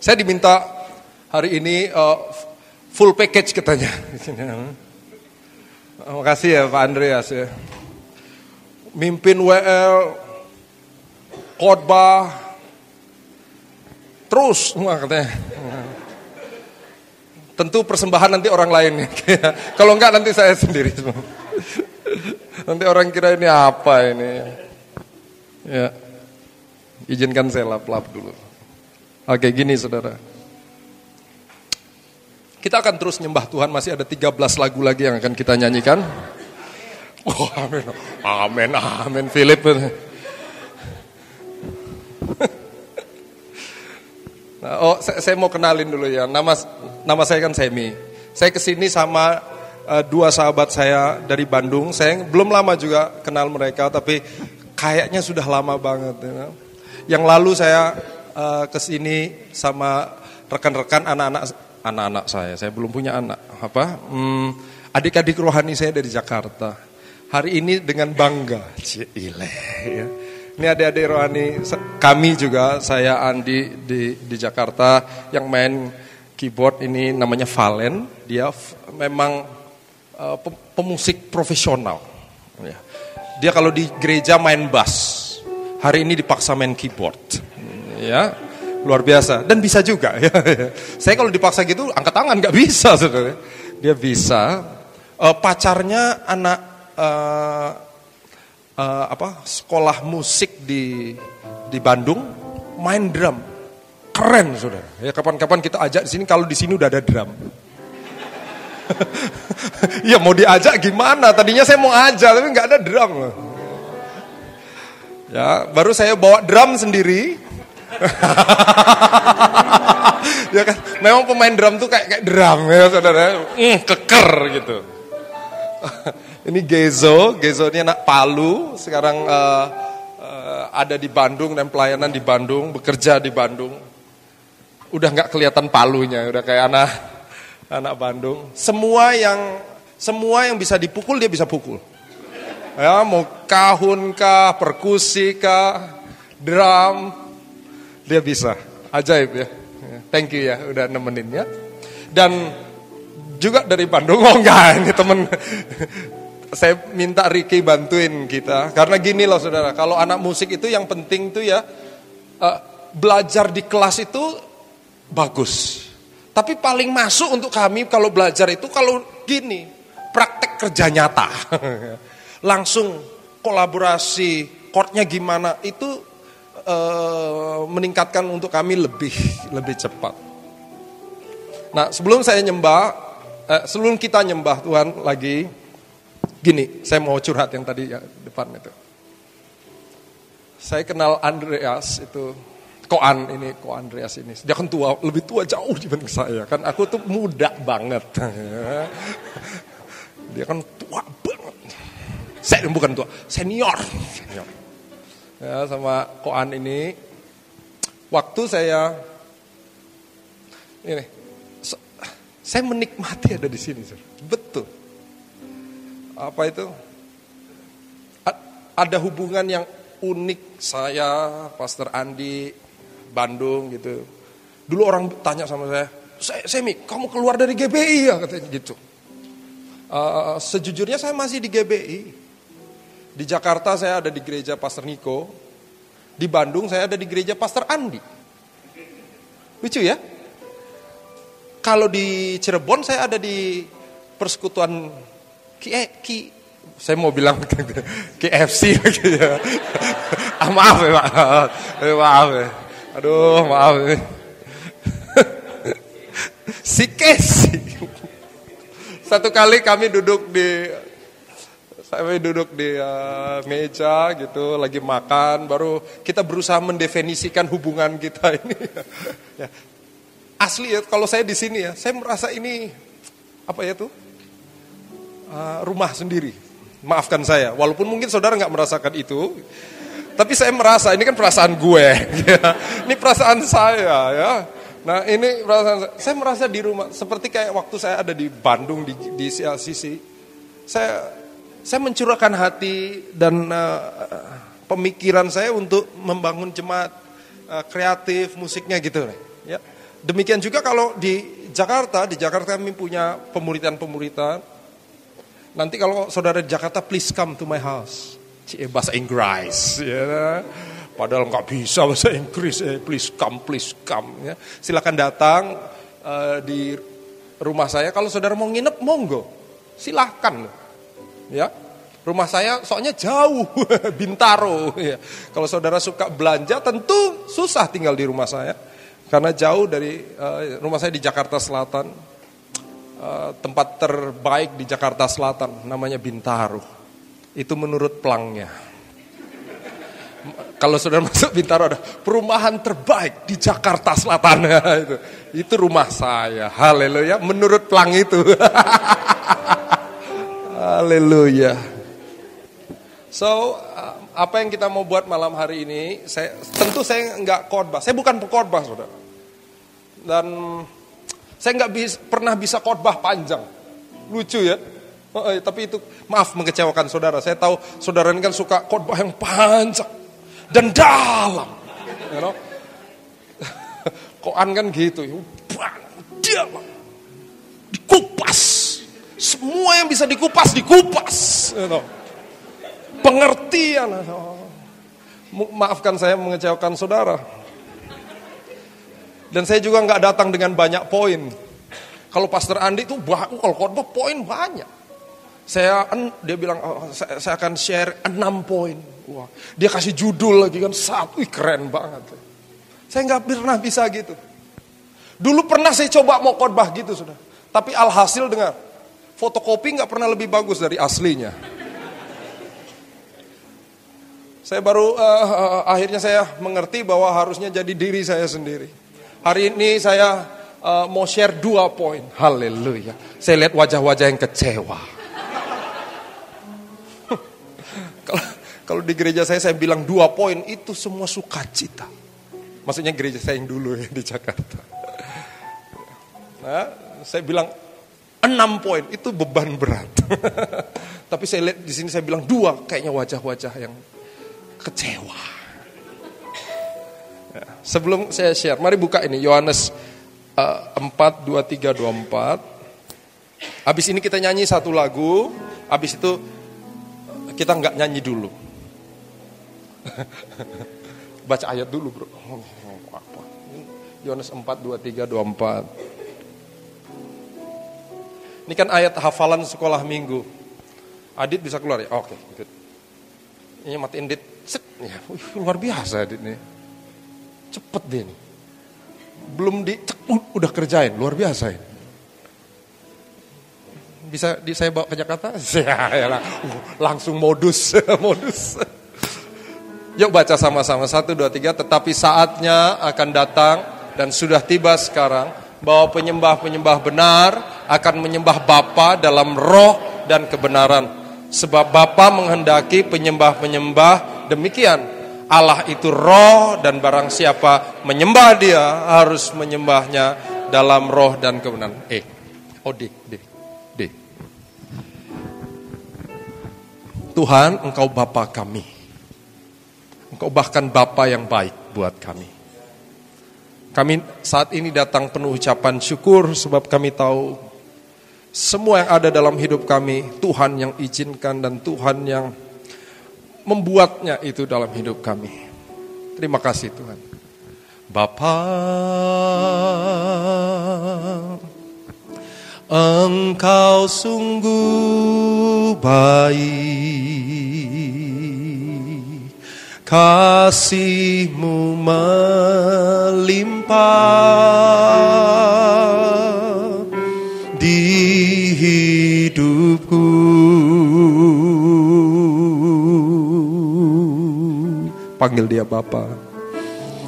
Saya diminta hari ini full package katanya. Makasih ya Pak Andreas ya. Mimpin WL, khotbah, terus semua katanya. Tentu persembahan nanti orang lain ya. Kalau enggak nanti saya sendiri semua. Nanti orang kira ini apa ini. Ya. Izinkan saya lap-lap dulu. Oke gini saudara. Kita akan terus nyembah Tuhan, masih ada 13 lagu lagi yang akan kita nyanyikan. Oh amin, amin, amin Philip. Nah, saya mau kenalin dulu ya, nama saya kan Semi. Saya kesini sama dua sahabat saya dari Bandung. Saya belum lama juga kenal mereka, tapi kayaknya sudah lama banget. Ya. Yang lalu saya kesini sama rekan-rekan anak-anak saya belum punya anak, adik-adik rohani saya dari Jakarta. Hari ini dengan bangga, ya. Ini adik-adik rohani kami juga, saya Andi di Jakarta yang main keyboard ini namanya Valen, dia memang pemusik profesional. Ya. Dia kalau di gereja main bass. Hari ini dipaksa main keyboard, ya luar biasa dan bisa juga. Ya. Saya kalau dipaksa gitu angkat tangan nggak bisa, saudara. Dia bisa. Pacarnya anak sekolah musik di Bandung, main drum, keren saudara. Ya kapan-kapan kita ajak di sini kalau di sini udah ada drum. Ya mau diajak gimana? Tadinya saya mau ajak tapi nggak ada drum. Ya, baru saya bawa drum sendiri. Ya kan, memang pemain drum tuh kayak drum ya saudara, keker gitu. Ini Gezo ini anak Palu, sekarang ada di Bandung dan pelayanan di Bandung, bekerja di Bandung. Udah nggak kelihatan palunya, udah kayak anak Bandung. Semua yang bisa dipukul dia bisa pukul. Ya, mau kahun kah, perkusi kah, drum, dia bisa. Ajaib ya. Thank you ya, udah nemenin ya. Dan juga dari Bandung, enggak, ini temen. Saya minta Ricky bantuin kita. Karena gini loh saudara, kalau anak musik itu yang penting tuh ya, belajar di kelas itu bagus. Tapi paling masuk untuk kami kalau belajar itu kalau gini, praktek kerja nyata. Langsung kolaborasi, chordnya gimana, itu meningkatkan untuk kami lebih cepat. Nah sebelum kita nyembah Tuhan lagi, gini, saya mau curhat yang tadi ya, depan itu. Saya kenal Andreas itu, Ko Andreas ini, dia kan lebih tua jauh dibanding saya, kan aku tuh muda banget. Dia kan tua banget. Saya bukan tua, senior. Ya, sama Koan ini, waktu saya menikmati ada di sini, betul. Apa itu? Ada hubungan yang unik saya, Pastor Andi, Bandung gitu. Dulu orang tanya sama saya, Semi, kamu keluar dari GBI ya katanya gitu. Sejujurnya saya masih di GBI. Di Jakarta saya ada di gereja Pastor Niko. Di Bandung saya ada di gereja Pastor Andi. Lucu ya? Kalau di Cirebon saya ada di persekutuan saya mau bilang KFC gitu ya. Maaf ya Pak. Maaf ya. Aduh maaf ya. Si Kesi. Satu kali kami duduk di meja gitu, lagi makan, baru kita berusaha mendefinisikan hubungan kita ini. Ya. Asli ya, kalau saya di sini ya, saya merasa ini rumah sendiri. Maafkan saya, walaupun mungkin saudara nggak merasakan itu, tapi saya merasa ini kan perasaan gue. Ini perasaan saya ya. Nah ini perasaan saya merasa di rumah, seperti kayak waktu saya ada di Bandung di CLCC, saya mencurahkan hati dan pemikiran saya untuk membangun jemaat kreatif musiknya gitu ya. Demikian juga kalau di Jakarta kami punya pemuritan. Nanti kalau saudara di Jakarta, please come to my house. Bahasa Inggris, ya. Padahal nggak bisa bahasa Inggris, please come. Ya. Silakan datang di rumah saya. Kalau saudara mau nginep, monggo, silakan. Ya, rumah saya soalnya jauh, Bintaro. Ya. Kalau saudara suka belanja, tentu susah tinggal di rumah saya, karena jauh dari rumah saya di Jakarta Selatan. Tempat terbaik di Jakarta Selatan namanya Bintaro. Itu menurut pelangnya. Kalau saudara masuk Bintaro, ada perumahan terbaik di Jakarta Selatan. Itu rumah saya. Haleluya, menurut pelang itu. Haleluya. So, apa yang kita mau buat malam hari ini? Tentu saya nggak khotbah. Saya bukan pengkhotbah, saudara. Dan saya nggak pernah bisa khotbah panjang. Lucu ya. Tapi itu maaf mengecewakan saudara. Saya tahu saudara ini kan suka khotbah yang panjang dan dalam, you know? Koan kan gitu, dalam, dikupas, semua yang bisa dikupas, you know? Pengertian. Maafkan saya mengecewakan saudara. Dan saya juga nggak datang dengan banyak poin. Kalau Pastor Andi tuh kalau khotbah poin banyak. Dia bilang, saya akan share 6 poin. Wah, dia kasih judul lagi kan, keren banget. Saya nggak pernah bisa gitu. Dulu pernah saya coba mau khotbah gitu, sudah. Tapi alhasil dengar, fotokopi nggak pernah lebih bagus dari aslinya. Saya baru akhirnya saya mengerti bahwa harusnya jadi diri saya sendiri. Hari ini saya mau share 2 poin. Haleluya. Saya lihat wajah-wajah yang kecewa. Kalau di gereja saya bilang 2 poin itu semua sukacita. Maksudnya gereja saya yang dulu ya di Jakarta. Nah, saya bilang 6 poin itu beban berat. Tapi saya lihat di sini saya bilang 2, kayaknya wajah-wajah yang kecewa. Ya, sebelum saya share, mari buka ini Yohanes 4:23-24. Habis ini kita nyanyi 1 lagu, habis itu kita nggak nyanyi dulu. Baca ayat dulu, bro. Yohanes 4:23-24. Ini kan ayat hafalan sekolah minggu. Adit bisa keluar ya? Oke, good. Ini matiin Dit. Set. Ya, luar biasa Adit nih. Cepet dia nih. Belum udah kerjain, luar biasa ya. Bisa saya bawa ke Jakarta? Ya, langsung modus. Yuk baca sama-sama 1, 2, 3. Tetapi saatnya akan datang dan sudah tiba sekarang bahwa penyembah-penyembah benar akan menyembah Bapa dalam roh dan kebenaran. Sebab Bapa menghendaki penyembah-penyembah demikian. Allah itu roh dan barang siapa menyembah dia harus menyembahnya dalam roh dan kebenaran. D. Tuhan, Engkau Bapa kami. Engkau bahkan Bapa yang baik buat kami. Kami saat ini datang penuh ucapan syukur sebab kami tahu semua yang ada dalam hidup kami Tuhan yang izinkan dan Tuhan yang membuatnya itu dalam hidup kami. Terima kasih Tuhan. Bapa, Engkau sungguh baik, kasih-Mu melimpah di hidupku. Panggil dia Bapa.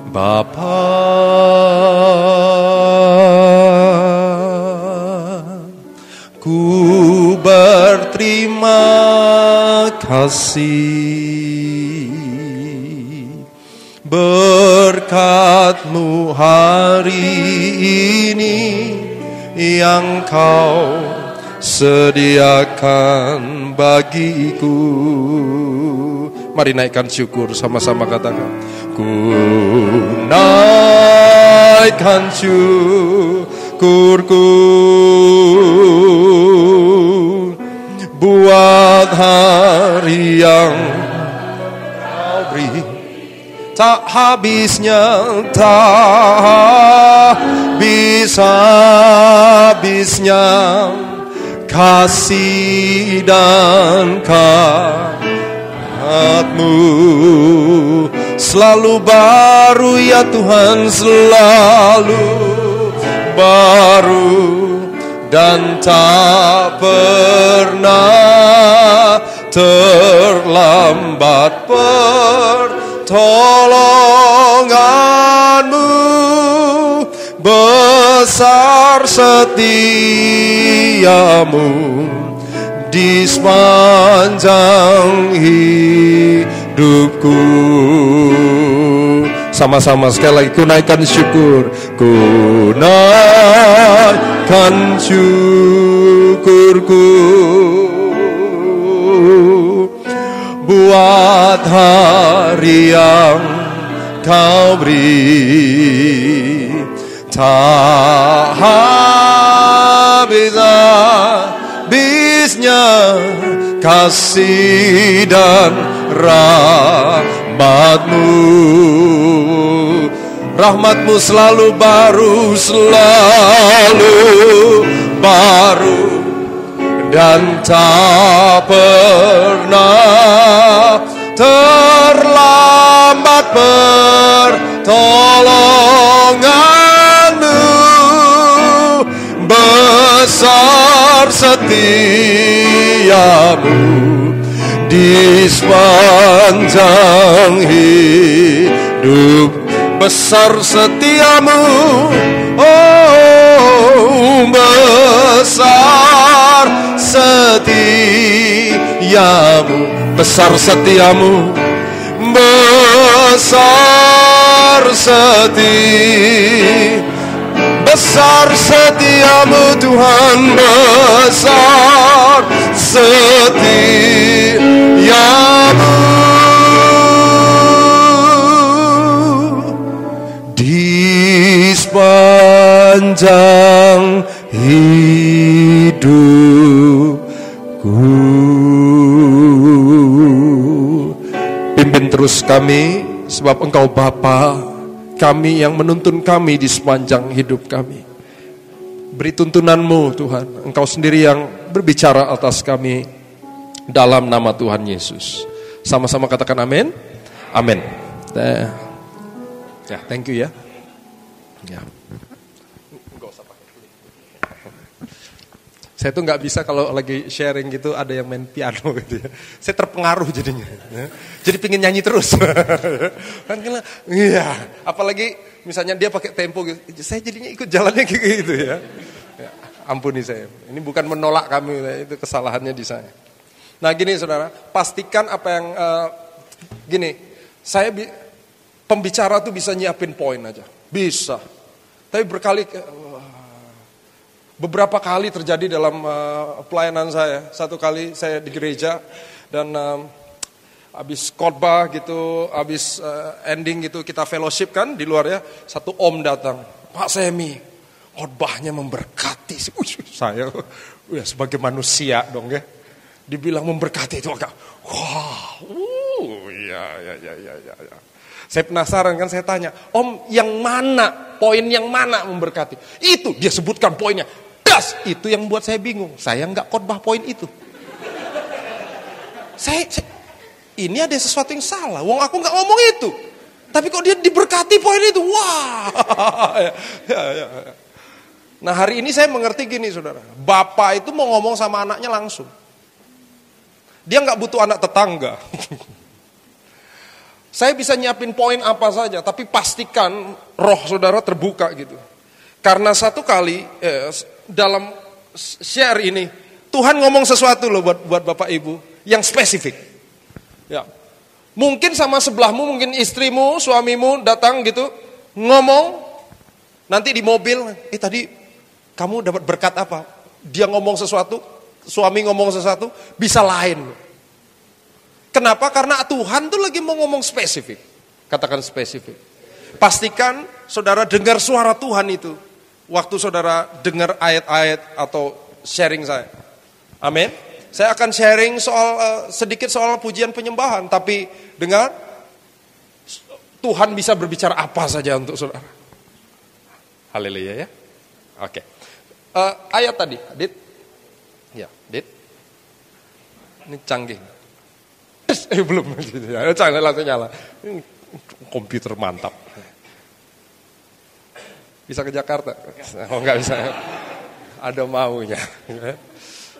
Bapa, ku berterima kasih berkat-Mu hari ini yang Kau sediakan bagiku. Mari naikkan syukur sama-sama, katakan. Ku naikkan naikkan syukurku buat hari yang kau beri. Tak habisnya, tak habis-habisnya kasih dan kasih-Mu selalu baru ya Tuhan, selalu baru dan tak pernah terlambat pertolongan-Mu, besar setia-Mu di sepanjang hidupku. Sama-sama sekali lagi, ku naikkan syukur, ku naikkan syukurku buat hari yang kau beri. Tak habis-habisnya kasih dan rahmat-Mu. Rahmat-Mu selalu baru, selalu baru dan tak pernah terlambat pertolongan-Mu, besar setia-Mu di sepanjang hidup. Besar setiamu, oh besar setiamu, besar setiamu, besar besar setiamu Tuhan, besar setiamu. Di sepanjang hidupku, pimpin terus kami, sebab Engkau Bapa kami yang menuntun kami di sepanjang hidup kami. Beri tuntunan-Mu Tuhan, Engkau sendiri yang berbicara atas kami, dalam nama Tuhan Yesus. Sama-sama katakan amin. Amin. Ya, thank you ya. Ya. Enggak usah pakai. Saya tuh nggak bisa kalau lagi sharing gitu ada yang main piano gitu ya. Saya terpengaruh jadinya. Ya. Jadi pingin nyanyi terus. Kan iya, apalagi misalnya dia pakai tempo gitu. Saya jadinya ikut jalannya gitu ya. Ya, ampuni saya. Ini bukan menolak kami, itu kesalahannya di saya. Nah, gini Saudara, pastikan apa yang gini, saya pembicara tuh bisa nyiapin poin aja, bisa. Tapi beberapa kali terjadi dalam pelayanan saya. Satu kali saya di gereja dan habis khotbah gitu, habis ending gitu kita fellowship kan di luar ya. Satu om datang, Pak Semi, khotbahnya memberkati. Saya ya sebagai manusia dong ya, dibilang memberkati itu agak wah, ya. Saya penasaran kan, saya tanya, Om yang mana, poin yang mana memberkati? Itu, dia sebutkan poinnya. Das, itu yang buat saya bingung. Saya nggak khotbah poin itu. Ini ada sesuatu yang salah. Wong aku nggak ngomong itu. Tapi kok dia diberkati poin itu? Wah. Ya. Nah hari ini saya mengerti gini Saudara. Bapak itu mau ngomong sama anaknya langsung. Dia nggak butuh anak tetangga. Saya bisa nyiapin poin apa saja, tapi pastikan roh Saudara terbuka gitu. Karena satu kali dalam share ini, Tuhan ngomong sesuatu loh buat Bapak Ibu yang spesifik. Ya, mungkin sama sebelahmu, mungkin istrimu, suamimu datang gitu, ngomong, nanti di mobil, tadi kamu dapat berkat apa? Dia ngomong sesuatu, suami ngomong sesuatu, bisa lain. Kenapa? Karena Tuhan tuh lagi mau ngomong spesifik. Katakan spesifik. Pastikan saudara dengar suara Tuhan itu waktu saudara dengar ayat-ayat atau sharing saya. Amin. Saya akan sharing sedikit soal pujian penyembahan, tapi dengar, Tuhan bisa berbicara apa saja untuk saudara. Haleluya ya. Oke. Ayat tadi, Dit. Ya, Dit. Ini canggih. Belum. Canggih langsung nyala. Komputer mantap. Bisa ke Jakarta? Oh, enggak bisa. Ada maunya.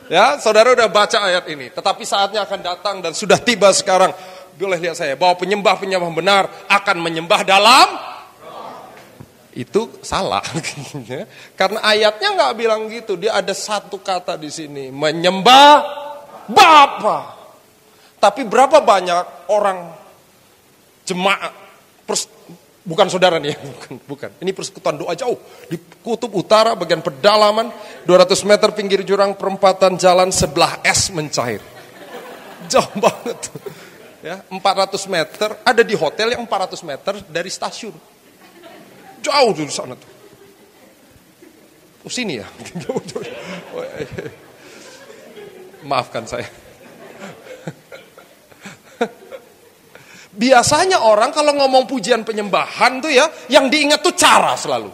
Ya, saudara udah baca ayat ini. Tetapi saatnya akan datang dan sudah tiba sekarang. Boleh lihat saya, bahwa penyembah-penyembah benar akan menyembah dalam. Itu salah. Karena ayatnya nggak bilang gitu. Dia ada satu kata di sini, menyembah Bapa. Tapi berapa banyak orang jemaat, bukan saudara nih, bukan. Ini persekutuan doa jauh di kutub utara, bagian pedalaman, 200 meter pinggir jurang perempatan jalan sebelah es mencair. Jauh banget. Ya, 400 meter, ada di hotel yang 400 meter dari stasiun. Jauh di sana tuh. Oh, sini ya. Maafkan saya. Biasanya orang kalau ngomong pujian penyembahan tuh ya, yang diingat tuh cara selalu.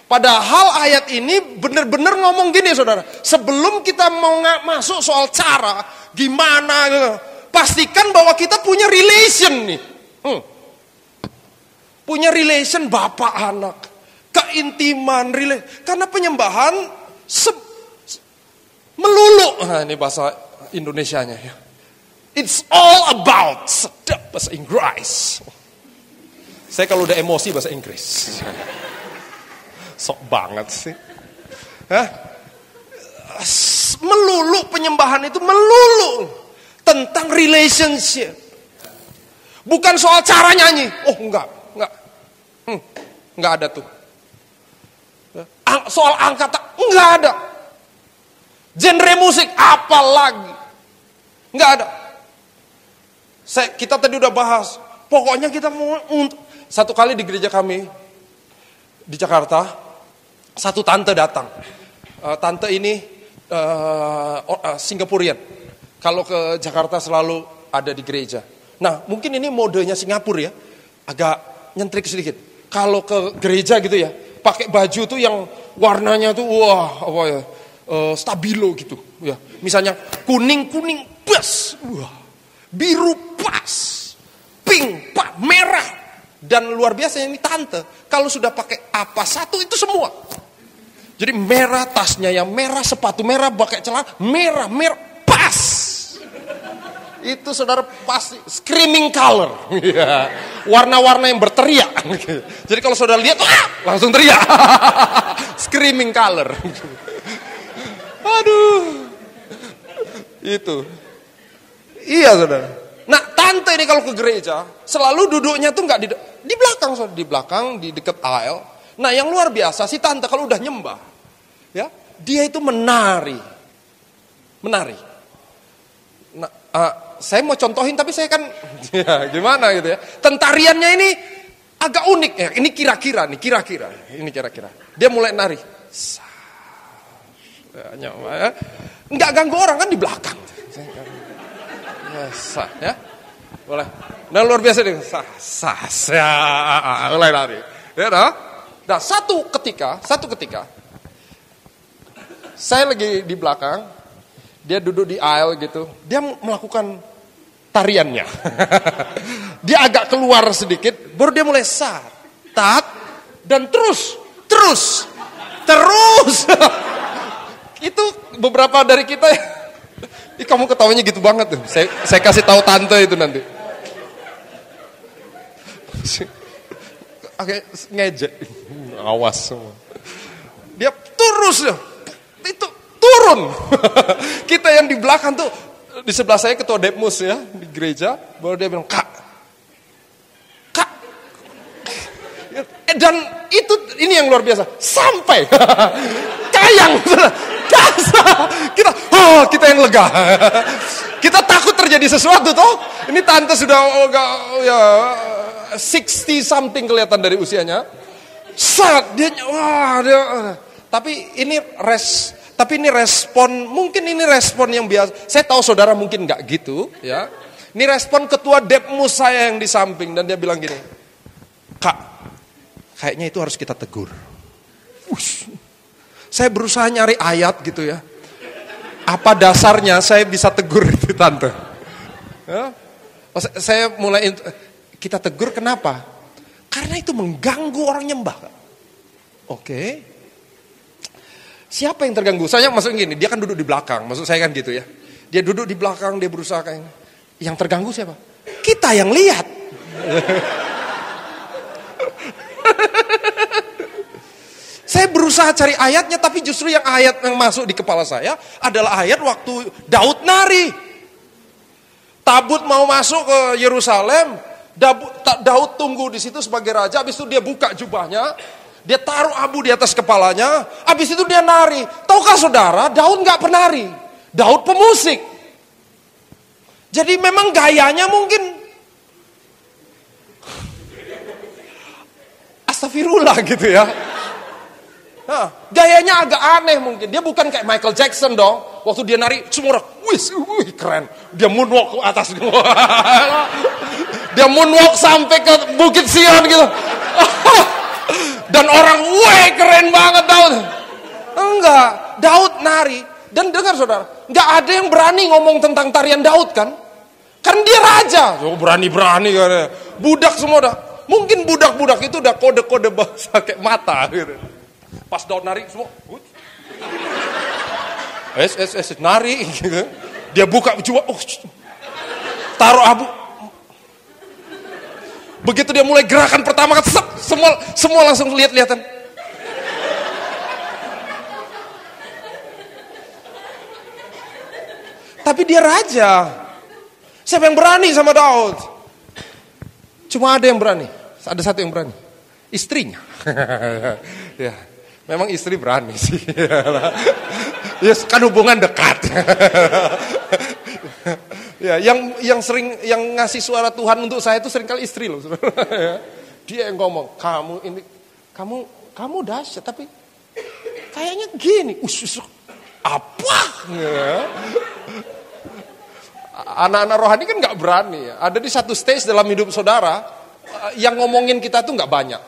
Padahal ayat ini benar-benar ngomong gini saudara. Sebelum kita mau masuk soal cara, gimana gitu, pastikan bahwa kita punya relation nih. Punya relation bapak anak. Keintiman, karena penyembahan melulu. Nah, ini bahasa Indonesianya ya. It's all about sedap bahasa Inggris. Saya kalau udah emosi bahasa Inggris. Sok banget sih. Hah? Melulu penyembahan itu melulu tentang relationship. Bukan soal cara nyanyi. Oh enggak. Enggak ada tuh. Soal angkatan enggak ada. Genre musik apa lagi? Enggak ada. Kita tadi udah bahas. Pokoknya kita mau satu kali di gereja kami di Jakarta, satu tante datang. Tante ini Singaporean. Kalau ke Jakarta selalu ada di gereja. Nah, mungkin ini modenya Singapura ya. Agak nyentrik sedikit. Kalau ke gereja gitu ya, pakai baju tuh yang warnanya tuh wah, apa ya? Stabilo gitu ya. Misalnya kuning bas. Wah. Biru pas, pink, merah, dan luar biasa ini tante. Kalau sudah pakai apa satu itu semua. Jadi merah tasnya yang merah, sepatu merah, pakai celana merah pas. Itu saudara pasti screaming color, warna-warna yang berteriak. Jadi kalau saudara lihat, langsung teriak, screaming color. Aduh, itu. Iya saudara. Nah tante ini kalau ke gereja selalu duduknya tuh nggak di belakang, saudara, di belakang di dekat aisle. Nah yang luar biasa si tante kalau udah nyembah, ya dia itu menari. Nah saya mau contohin tapi saya kan ya, gimana gitu ya. Tentariannya ini agak unik ya. Ini kira-kira. Dia mulai nari. Nggak ganggu orang kan di belakang. Ya, boleh. Nah luar biasa deh. Mulai lari. Ya, nah satu ketika, saya lagi di belakang, dia duduk di aisle gitu, dia melakukan tariannya. Dia agak keluar sedikit, baru dia mulai dan terus. Itu beberapa dari kita ya. Kamu ketawanya gitu banget tuh. Saya kasih tahu tante itu nanti. Oke, ngejek. Awas semua. Dia terus ya. Itu turun. Kita yang di belakang tuh, di sebelah saya ketua Depmus ya, di gereja, baru dia bilang, Kak. Dan ini yang luar biasa. Sampai kayang. Kita yang lega. Kita takut terjadi sesuatu toh. Ini tante sudah 60 something kelihatan dari usianya. Tapi ini respon, mungkin ini respon yang biasa. Saya tahu saudara mungkin nggak gitu, ya. Ini respon ketua Depmus saya yang di samping, dan dia bilang gini, Kak, kayaknya itu harus kita tegur. Saya berusaha nyari ayat gitu ya. Apa dasarnya saya bisa tegur itu tante? Ya? Saya mulai, kita tegur kenapa? Karena itu mengganggu orang nyembah. Oke. Siapa yang terganggu? Saya maksudnya gini, dia kan duduk di belakang. Maksud saya kan gitu ya. Dia duduk di belakang, dia berusaha kayak yang terganggu siapa? Kita yang lihat. Saya berusaha cari ayatnya, tapi justru yang ayat yang masuk di kepala saya adalah ayat waktu Daud nari. Tabut mau masuk ke Yerusalem, Daud tunggu di situ sebagai raja, habis itu dia buka jubahnya, dia taruh abu di atas kepalanya, habis itu dia nari. Tahukah saudara, Daud nggak penari, Daud pemusik. Jadi memang gayanya mungkin astagfirullah gitu ya. Nah, gayanya agak aneh mungkin. Dia bukan kayak Michael Jackson dong. Waktu dia nari, semua orang, wih keren. Dia moonwalk ke atas. Dia moonwalk sampai ke Bukit Sion gitu. Dan orang, wih keren banget Daud. Enggak, Daud nari. Dan dengar saudara, enggak ada yang berani ngomong tentang tarian Daud kan? Kan dia raja. Oh, berani-berani kan. Budak semua dah. Mungkin budak-budak itu udah kode-kode bahasa kayak mata gitu. Pas Daud nari semua, nari gitu. Dia buka jubah, taruh abu. Begitu dia mulai gerakan pertama kan, semua langsung lihat-lihatan. Tapi dia raja. Siapa yang berani sama Daud? Cuma ada yang berani. Ada satu yang berani. Istrinya. Ya. Memang istri berani sih. Ya kan hubungan dekat. Ya, yang sering yang ngasih suara Tuhan untuk saya itu seringkali istri loh. Dia yang ngomong, kamu dahsyat tapi kayaknya gini. Apa? Ya. Anak-anak rohani kan nggak berani. Ada di satu stage dalam hidup saudara yang ngomongin kita tuh nggak banyak.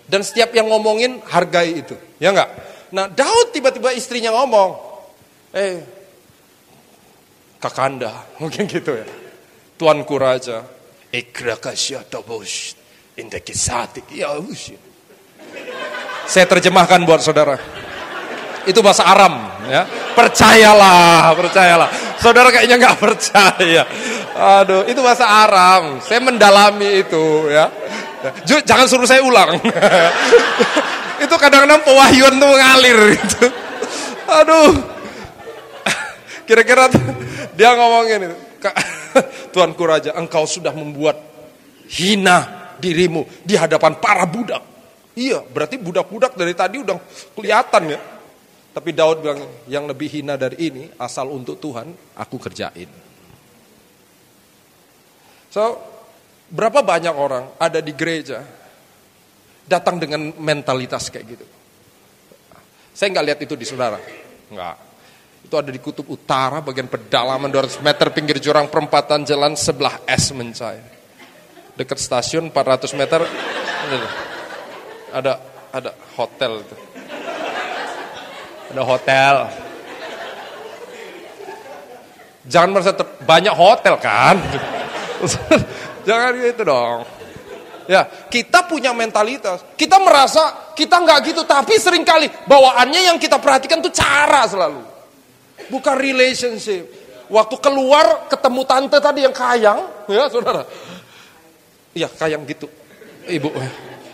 Dan setiap yang ngomongin hargai itu, ya enggak? Nah Daud tiba-tiba istrinya ngomong, Kakanda, mungkin gitu ya. Tuanku raja, saya terjemahkan buat saudara. Itu bahasa Aram, ya. Percayalah. Saudara kayaknya nggak percaya. Aduh, itu bahasa Aram. Saya mendalami itu, ya. Jangan suruh saya ulang. Itu kadang-kadang pewahyuan tuh mengalir gitu. Aduh. Kira-kira dia ngomongin itu, Tuanku raja, engkau sudah membuat hina dirimu di hadapan para budak. Iya, berarti budak-budak dari tadi udah kelihatan ya. Tapi Daud bilang, yang lebih hina dari ini asal untuk Tuhan aku kerjain. So, berapa banyak orang ada di gereja datang dengan mentalitas kayak gitu. Saya nggak lihat itu di saudara, nggak. Itu ada di kutub utara, bagian pedalaman 200 meter pinggir jurang perempatan jalan sebelah es mencair. Dekat stasiun 400 meter ada hotel itu. Ada hotel. Jangan merasa banyak hotel kan. Jangan gitu dong. Ya, kita punya mentalitas. Kita merasa kita nggak gitu, tapi seringkali bawaannya yang kita perhatikan tuh cara selalu. Bukan relationship. Waktu keluar ketemu tante tadi yang kayang, ya saudara. Iya, kayang gitu. Ibu.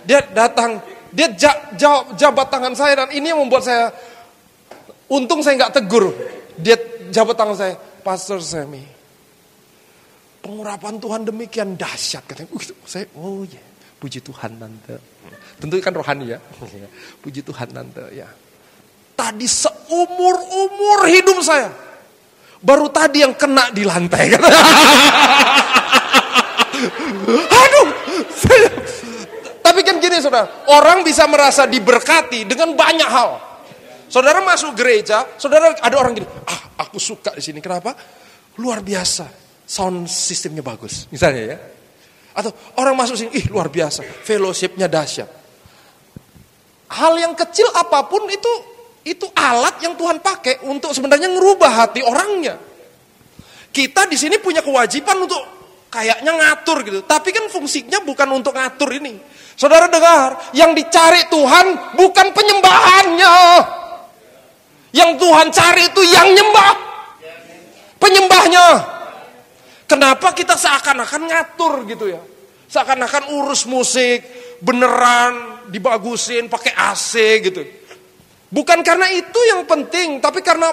Dia datang, dia jabat tangan saya dan ini yang membuat saya untung saya nggak tegur. Dia jabat tangan saya, Pastor Sammy. Pengurapan Tuhan demikian dahsyat katanya. Saya puji Tuhan tante. Tentu kan rohani ya. Puji Tuhan tante ya. Tadi seumur hidup saya baru tadi yang kena di lantai. Aduh, kan gini saudara, orang bisa merasa diberkati dengan banyak hal. Saudara masuk gereja, saudara ada orang gini, aku suka di sini. Kenapa? Luar biasa, sound sistemnya bagus, misalnya ya. Atau orang masuk sini, luar biasa, fellowshipnya dahsyat. Hal yang kecil apapun itu alat yang Tuhan pakai untuk sebenarnya ngerubah hati orangnya. Kita di sini punya kewajiban untuk kayaknya ngatur gitu, tapi kan fungsinya bukan untuk ngatur ini. Saudara dengar, yang dicari Tuhan bukan penyembahannya. Yang Tuhan cari itu yang nyembah. Penyembahnya. Kenapa kita seakan-akan ngatur gitu ya? Seakan-akan urus musik, beneran dibagusin, pakai AC gitu. Bukan karena itu yang penting, tapi karena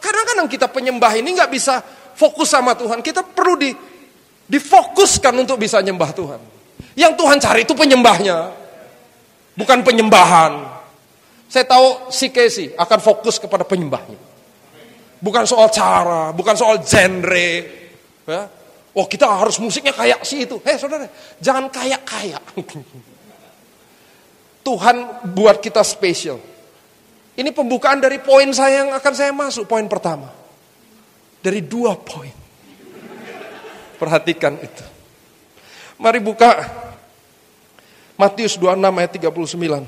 kadang-kadang kita penyembah ini nggak bisa fokus sama Tuhan. Kita perlu difokuskan untuk bisa nyembah Tuhan. Yang Tuhan cari itu penyembahnya, bukan penyembahan. Saya tahu si Casey akan fokus kepada penyembahnya. Bukan soal cara, bukan soal genre. Ya. Oh kita harus musiknya kayak si itu. Saudara, jangan kayak. Tuhan buat kita spesial. Ini pembukaan dari poin saya yang akan saya masuk. Poin pertama. Dari 2 poin. Perhatikan itu. Mari buka Matius 26 ayat 39.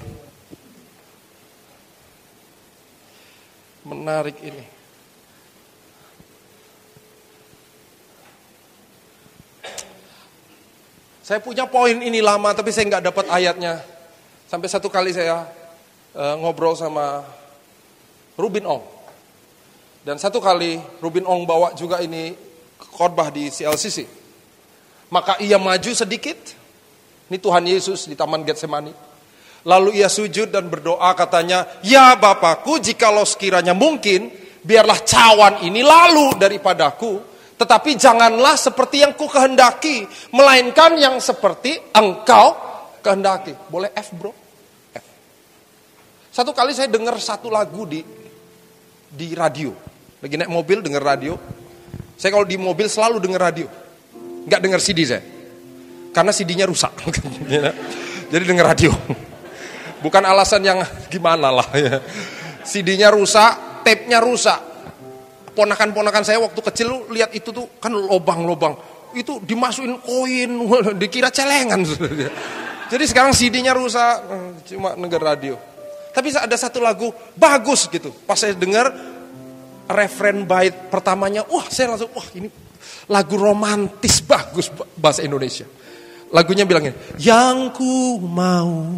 Menarik ini. Saya punya poin ini lama tapi saya nggak dapat ayatnya. Sampai satu kali saya ngobrol sama Rubin Ong. Dan satu kali Rubin Ong bawa juga ini khotbah di CLCC. Maka ia maju sedikit. Ini Tuhan Yesus di Taman Getsemani. Lalu ia sujud dan berdoa katanya, ya Bapakku jikalau sekiranya mungkin, biarlah cawan ini lalu daripadaku. Tetapi janganlah seperti yang ku kehendaki, melainkan yang seperti engkau kehendaki. Boleh F bro? F. Satu kali saya dengar satu lagu di radio. Lagi naik mobil dengar radio. Saya kalau di mobil selalu dengar radio. Nggak dengar CD saya. Karena CD-nya rusak. Jadi dengar radio. Bukan alasan yang gimana lah ya. CD-nya rusak, tape-nya rusak. Ponakan-ponakan saya waktu kecil lihat itu tuh kan lobang-lobang. Itu dimasukin koin, dikira celengan. Jadi sekarang CD-nya rusak, cuma dengar radio. Tapi ada satu lagu bagus gitu. Pas saya dengar referen bait pertamanya, saya langsung, ini lagu romantis bagus bahasa Indonesia. Lagunya bilangnya, yang ku mau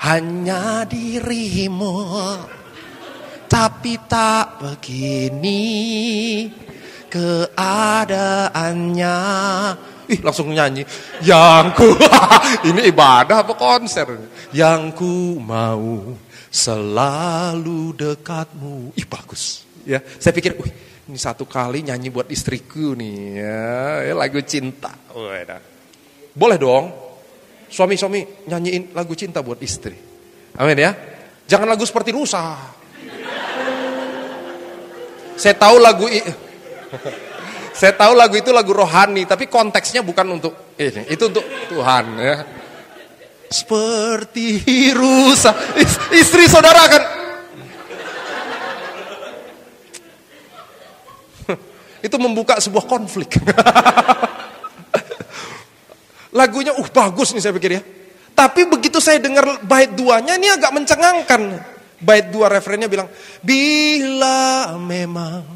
hanya dirimu, tapi tak begini keadaannya. Langsung nyanyi. Yang ku, ini ibadah apa konser? Yang ku mau selalu dekatmu. Bagus. Ya, saya pikir, ini satu kali nyanyi buat istriku nih ya, lagu cinta. Boleh dong. Suami-suami nyanyiin lagu cinta buat istri. Amin ya. Jangan lagu seperti rusa. Saya tahu lagu itu lagu rohani, tapi konteksnya bukan untuk ini. Itu untuk Tuhan ya. Seperti rusa. Istri saudara akan itu membuka sebuah konflik. Lagunya bagus nih saya pikir ya. Tapi begitu saya dengar bait 2-nya ini agak mencengangkan. Bait 2 referennya bilang, bila memang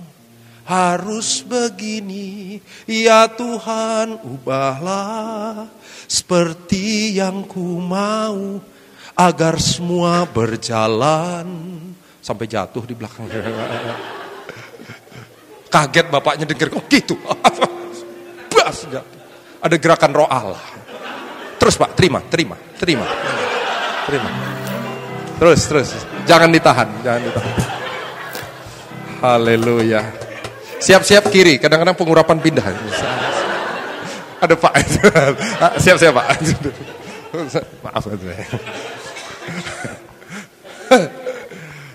harus begini, ya Tuhan ubahlah seperti yang ku mau, agar semua berjalan. Sampai jatuh di belakang. Kaget bapaknya dengar kok gitu. Bas jatuh. Ada gerakan roh Allah. Terus Pak, terima. Terus. Jangan ditahan. Haleluya. Siap-siap kiri, kadang-kadang pengurapan pindah. Ada Pak. Siap-siap Pak. Maaf.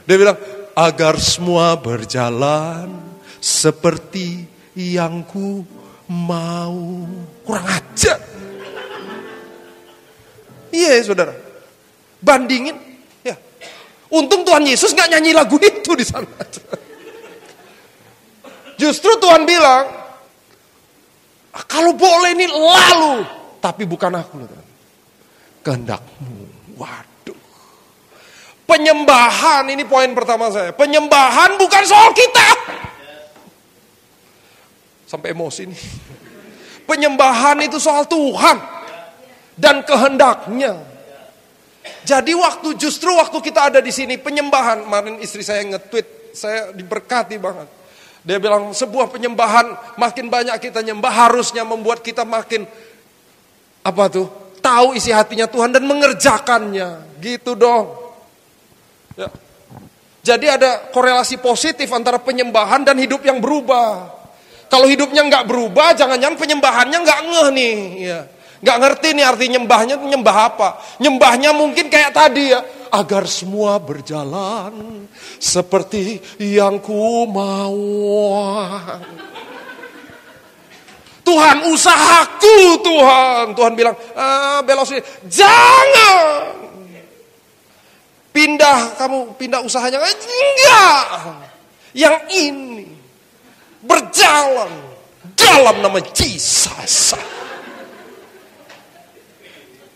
Dia bilang, agar semua berjalan seperti yang ku mau. Kurang ajar. Iya saudara. Bandingin. Ya. Untung Tuhan Yesus gak nyanyi lagu itu di sana. Justru Tuhan bilang, kalau boleh ini lalu. Tapi bukan aku. Kehendakmu. Waduh. Penyembahan, ini poin pertama saya. Penyembahan bukan soal kita. Sampai emosi nih. Penyembahan itu soal Tuhan. Dan kehendaknya. Jadi justru waktu kita ada di sini, penyembahan. Kemarin istri saya nge-tweet, saya diberkati banget. Dia bilang sebuah penyembahan, makin banyak kita nyembah harusnya membuat kita makin tahu isi hatinya Tuhan dan mengerjakannya. Gitu dong. Ya. Jadi ada korelasi positif antara penyembahan dan hidup yang berubah. Kalau hidupnya nggak berubah, jangan-jangan penyembahannya nggak ngeh nih. Ya. Nggak ngerti nih arti nyembahnya, nyembah apa. Nyembahnya mungkin kayak tadi ya. Agar semua berjalan seperti yang ku mau. Tuhan, usahaku Tuhan. Tuhan bilang, belok sini. Jangan. Pindah usahanya. Enggak. Yang ini. Berjalan. Dalam nama Yesus.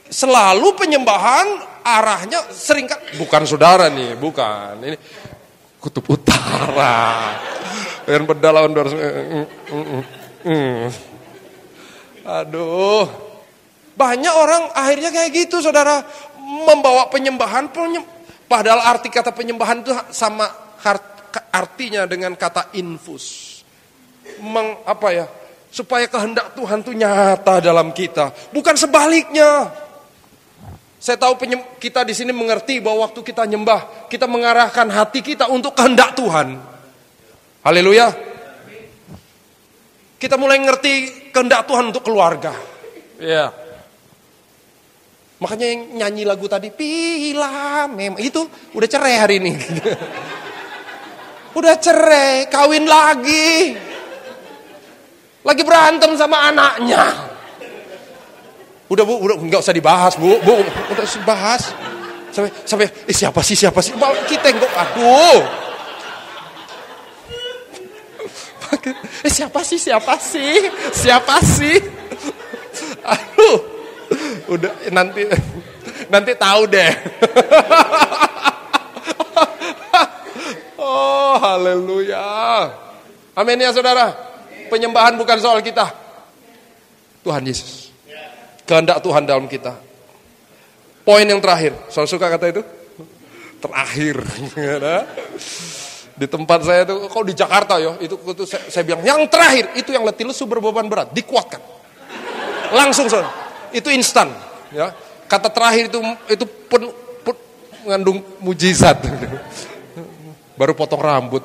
Selalu penyembahan arahnya bukan saudara nih, bukan. Ini kutub utara. Yang pedalaman 200. Aduh. Banyak orang akhirnya kayak gitu, saudara. Membawa penyembahan. Padahal arti kata penyembahan itu sama artinya dengan kata infus. Supaya kehendak Tuhan itu nyata dalam kita. Bukan sebaliknya. Saya tahu kita di sini mengerti bahwa waktu kita nyembah, kita mengarahkan hati kita untuk kehendak Tuhan. Haleluya. Kita mulai ngerti kehendak Tuhan untuk keluarga. Ya. Makanya yang nyanyi lagu tadi, Pila memang itu udah cerai hari ini. Udah cerai, kawin lagi. Lagi berantem sama anaknya. Udah nggak usah dibahas bu, udah dibahas. Sampai siapa sih? Kita kok, aduh. Siapa sih? Aduh. Udah nanti tahu deh. Oh, haleluya. Amin ya saudara. Penyembahan bukan soal kita. Tuhan Yesus. Kehendak Tuhan dalam kita. Poin yang terakhir. Saudara suka kata itu? Terakhir. Di tempat saya itu, kok di Jakarta ya, itu saya bilang, yang terakhir, itu yang letih lesu berbeban berat, dikuatkan. Langsung saudara. Itu instan. Ya. Kata terakhir itu mengandung mujizat. Baru potong rambut.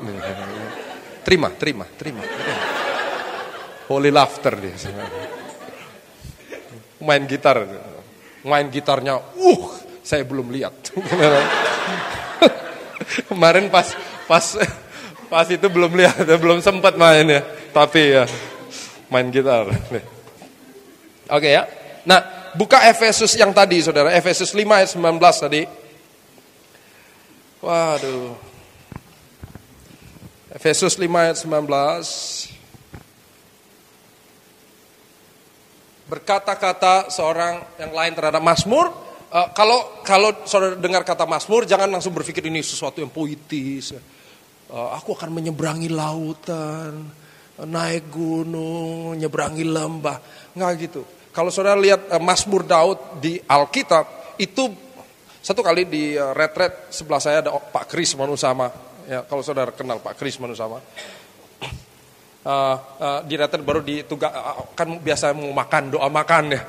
Terima. Holy laughter dia. Main gitarnya, saya belum lihat. Kemarin pas itu belum lihat, belum sempat main ya. Tapi ya main gitar. Oke ya. Nah, buka Efesus yang tadi, saudara. Efesus 5 ayat 19 tadi. Waduh. Efesus 5 ayat 19. Berkata-kata seorang yang lain terhadap Mazmur. Kalau saudara dengar kata Mazmur, jangan langsung berpikir ini sesuatu yang puitis. Aku akan menyeberangi lautan, naik gunung, menyeberangi lembah. Nggak gitu. Kalau saudara lihat Mazmur Daud di Alkitab, itu satu kali di retret sebelah saya ada Pak Kris Manusama. Ya, kalau saudara kenal Pak Kris Manusama. Di retret baru kan biasa mau makan, doa makan ya.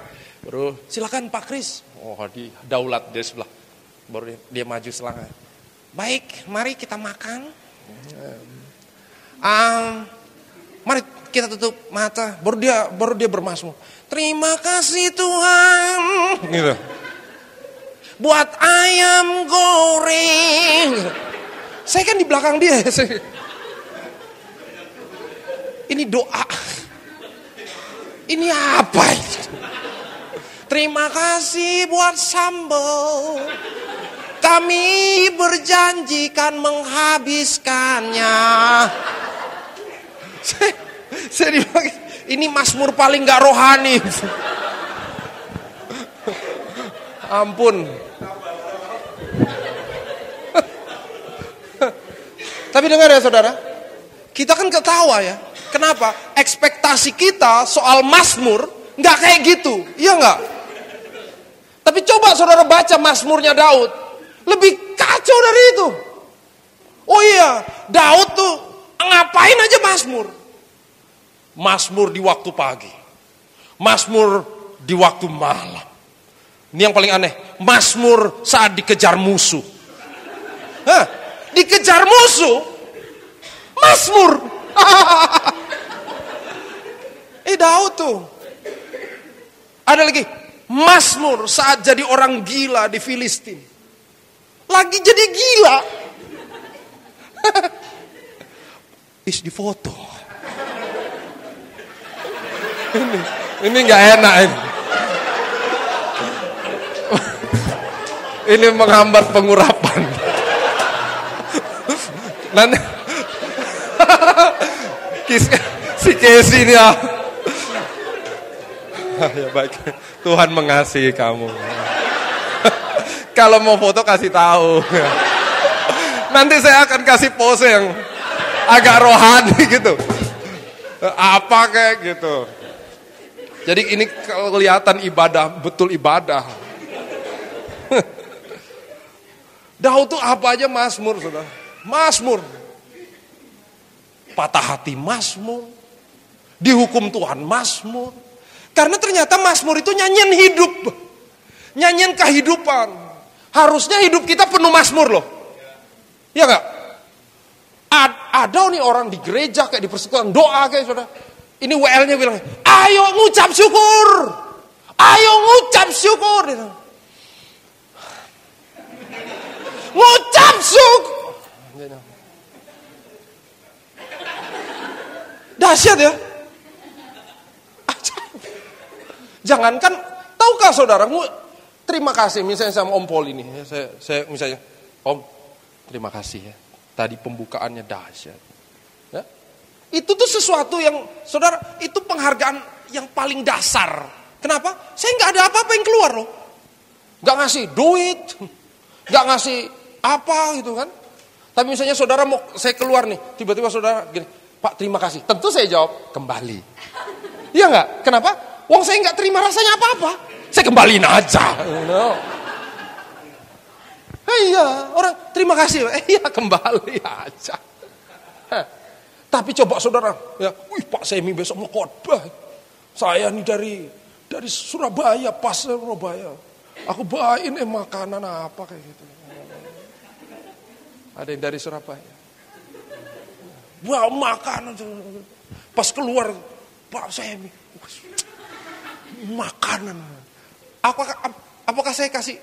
Baru silakan Pak Kris. Oh, di daulat dia sebelah. Baru dia maju selangkah. Baik, mari kita makan. Mari kita tutup mata. Baru dia bermazmur. Terima kasih Tuhan. Gitu. Buat ayam goreng. Saya kan di belakang dia. Ini doa. Ini apa? Terima kasih buat sambal. Kami berjanjikan menghabiskannya. Saya dibilang, ini mazmur paling gak rohani. Ampun. Tapi dengar ya saudara, kita kan ketawa ya. Kenapa? Ekspektasi kita soal mazmur nggak kayak gitu, iya nggak? Tapi coba saudara baca mazmurnya Daud, lebih kacau dari itu. Oh iya, Daud tuh ngapain aja mazmur? Mazmur di waktu pagi, mazmur di waktu malam. Ini yang paling aneh, mazmur saat dikejar musuh. Hah? Dikejar musuh, mazmur. Daud tuh. Ada lagi, mazmur saat jadi orang gila di Filistin. Lagi jadi gila. Di foto. Ini nggak enak ini. Ini menghambat pengurapan. Nanti si Casey ini ya baik, Tuhan mengasihi kamu. Kalau mau foto kasih tahu. Nanti saya akan kasih pose yang agak rohani gitu. Apa kayak gitu. Jadi ini kelihatan ibadah, betul ibadah. Daud tuh apa aja mazmur, saudara. Mazmur, patah hati mazmur, dihukum Tuhan mazmur. Karena ternyata mazmur itu nyanyian hidup, nyanyian kehidupan. Harusnya hidup kita penuh mazmur loh, ya nggak? Ada nih orang di gereja kayak di persekutuan doa kayak saudara. Ini WL-nya bilang, ayo ngucap syukur, ayo ngucap syukur, ngucap syukur. Dahsyat ya. Jangankan, tahukah saudara, terima kasih misalnya sama Om Pol ini. Saya misalnya, Om, terima kasih ya. Tadi pembukaannya dahsyat. Ya? Itu tuh sesuatu yang, saudara, itu penghargaan yang paling dasar. Kenapa? Saya nggak ada apa-apa yang keluar loh. Nggak ngasih duit, nggak ngasih apa gitu kan. Tapi misalnya saudara mau saya keluar nih, tiba-tiba saudara gini, Pak terima kasih. Tentu saya jawab, kembali. Iya nggak? Kenapa? Wong saya nggak terima rasanya apa-apa. Saya kembaliin aja. Iya, orang terima kasih. Iya, kembali aja. Tapi coba saudara, ya, Pak Semi besok mau khotbah. Saya nih dari Surabaya, pas Surabaya. Aku bawain makanan apa kayak gitu. Ada yang dari Surabaya. Wah, makanan. Pas keluar, Pak Semi. Makanan. Apakah saya kasih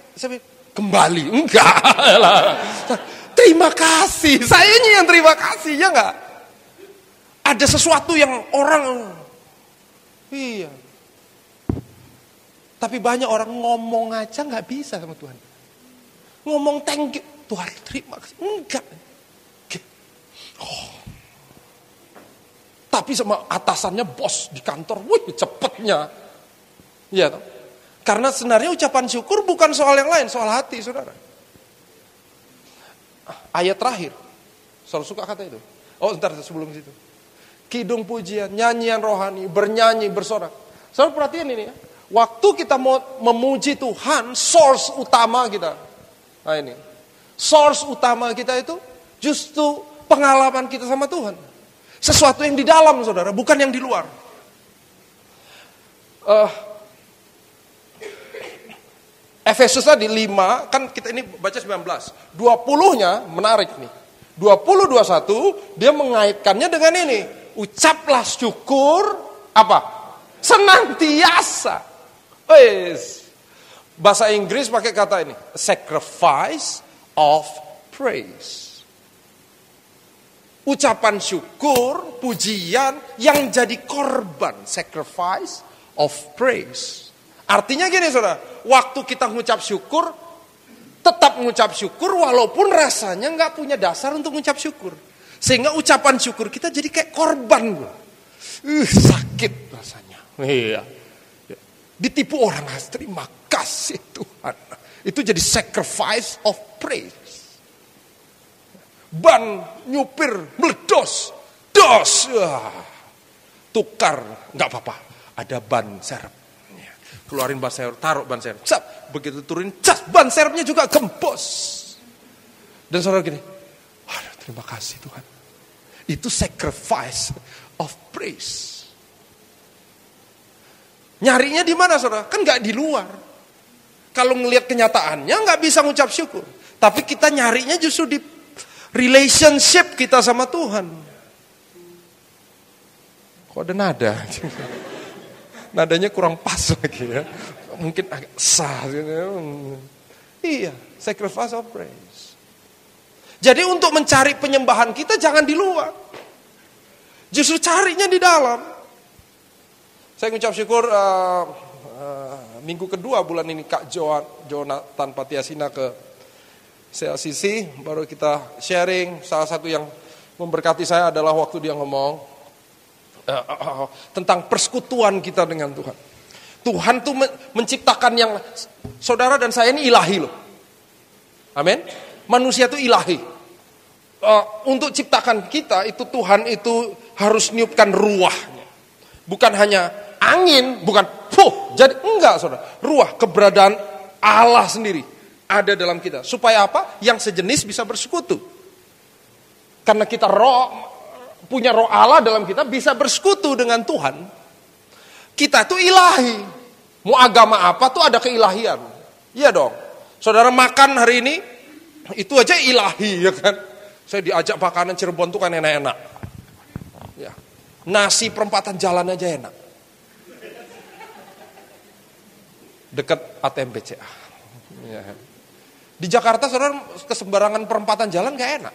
kembali? Enggak lah. Terima kasih. Sayanya yang terima kasih, ya enggak? Ada sesuatu yang orang, iya. Tapi banyak orang ngomong aja nggak bisa sama Tuhan. Ngomong thank you, Tuhan terima kasih. Enggak. Oh. Tapi sama atasannya bos di kantor, wih cepetnya. Iya toh? Karena sebenarnya ucapan syukur bukan soal yang lain, soal hati, saudara. Ayat terakhir, selalu suka kata itu. Oh, ntar sebelum situ. Kidung pujian, nyanyian rohani, bernyanyi, bersorak. Saudara perhatian ini ya. Waktu kita mau memuji Tuhan, source utama kita. Nah ini. Source utama kita itu justru pengalaman kita sama Tuhan. Sesuatu yang di dalam, saudara, bukan yang di luar. Efesus tadi 5, kan kita ini baca 19. 20-nya menarik nih. 20-21 dia mengaitkannya dengan ini. Ucaplah syukur apa? Senantiasa. Bahasa Inggris pakai kata ini, sacrifice of praise. Ucapan syukur, pujian yang jadi korban, sacrifice of praise. Artinya gini saudara, waktu kita mengucap syukur, tetap mengucap syukur walaupun rasanya nggak punya dasar untuk mengucap syukur. Sehingga ucapan syukur kita jadi kayak korban. Sakit rasanya. Iya. Ditipu orang, terima kasih Tuhan. Itu jadi sacrifice of praise. Ban, nyupir, meledos. Dos. Tukar, nggak apa-apa. Ada ban serep. Keluarin ban serep, taruh ban serep. Cap, begitu turunin, cas, ban serepnya juga gembos. Dan saudara gini, aduh terima kasih Tuhan. Itu sacrifice of praise. Nyarinya di mana saudara? Kan nggak di luar. Kalau ngelihat kenyataannya nggak bisa ngucap syukur. Tapi kita nyarinya justru di relationship kita sama Tuhan. Kok ada nada? Nadanya kurang pas lagi ya. Mungkin agak sah. Iya, sacrifice of praise. Jadi untuk mencari penyembahan kita jangan di luar. Justru carinya di dalam. Saya mengucap syukur minggu kedua bulan ini Kak Jonathan Patiasina ke CLCC. Baru kita sharing. Salah satu yang memberkati saya adalah waktu dia ngomong tentang persekutuan kita dengan Tuhan. Tuhan tuh menciptakan yang saudara dan saya ini ilahi loh. Amin. Manusia itu ilahi. Untuk ciptakan kita itu Tuhan itu harus niupkan ruahnya. Bukan hanya angin, bukan jadi enggak saudara. Ruah, keberadaan Allah sendiri ada dalam kita. Supaya apa? Yang sejenis bisa bersekutu. Karena kita punya roh Allah dalam kita bisa bersekutu dengan Tuhan. Kita tuh ilahi. Mau agama apa tuh ada keilahian. Iya dong. Saudara makan hari ini, itu aja ilahi ya kan. Saya diajak makanan Cirebon tuh kan enak-enak. Ya. Nasi perempatan jalan aja enak. Dekat ATM BCA. Ya. Di Jakarta saudara kesembarangan perempatan jalan gak enak.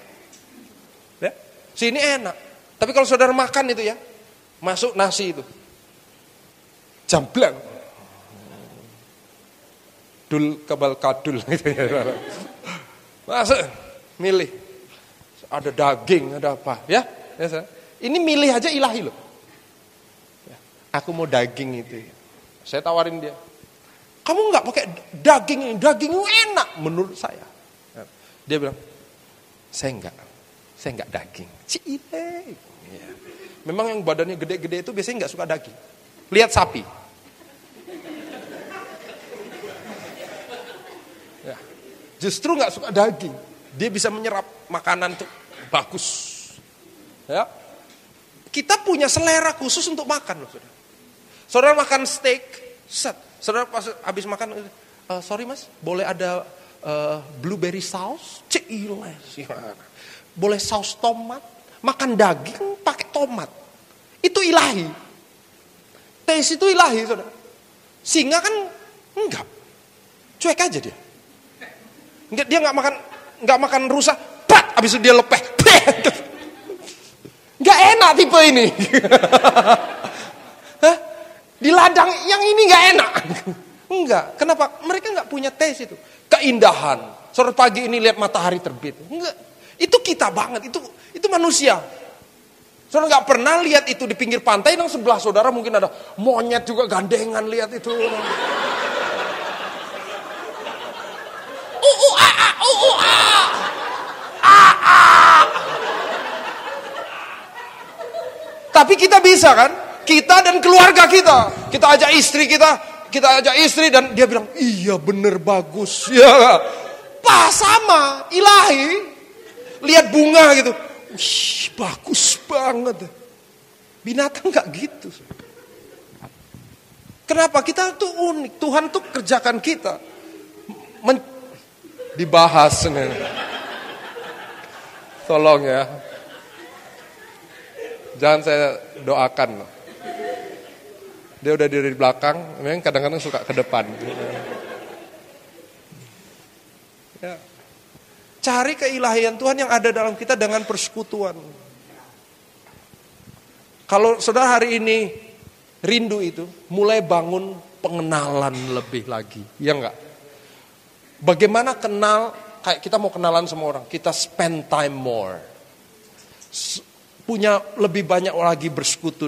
Ya. Sini enak. Tapi kalau saudara makan itu ya, masuk nasi itu. Jamblang. Dul kabal kadul gitu ya. Masuk, milih. Ada daging, ada apa, ya? Ini milih aja ilahi loh. Aku mau daging itu. Saya tawarin dia. Kamu nggak pakai daging ini, daging enak menurut saya. Dia bilang, saya nggak daging. Cile. Ya. Memang yang badannya gede-gede itu biasanya nggak suka daging. Lihat sapi. Ya. Justru nggak suka daging. Dia bisa menyerap makanan tuh bagus. Ya. Kita punya selera khusus untuk makan loh, saudara. Saudara makan steak, set. Saudara pas habis makan, sorry mas, boleh ada blueberry sauce? Cile. Boleh saus tomat? Makan daging pakai tomat. Itu ilahi. Taste itu ilahi, saudara. Singa kan enggak. Cuek aja dia. Dia nggak makan rusa, habis itu dia lepeh. Nggak enak tipe ini. Hah? Di ladang yang ini nggak enak. Enggak. Kenapa? Mereka nggak punya taste itu. Keindahan. Sore pagi ini lihat matahari terbit. Enggak. Itu kita banget. Itu manusia. Saudara nggak pernah lihat itu di pinggir pantai yang sebelah saudara mungkin ada monyet juga gandengan lihat itu. Tapi kita bisa kan? Kita dan keluarga kita. Kita ajak istri kita ajak istri dan dia bilang, iya bener bagus. Ya, pas sama, ilahi. Lihat bunga gitu. Wih, bagus banget. Binatang gak gitu. Kenapa? Kita tuh unik. Tuhan tuh kerjakan kita. Dibahas. Tolong ya. Jangan saya doakan. Dia udah di belakang, memang kadang-kadang suka ke depan. Ya. Cari keilahian Tuhan yang ada dalam kita dengan persekutuan. Kalau saudara hari ini rindu itu, mulai bangun pengenalan lebih lagi, ya enggak? Bagaimana kenal, kayak kita mau kenalan sama orang, kita spend time more. Punya lebih banyak lagi bersekutu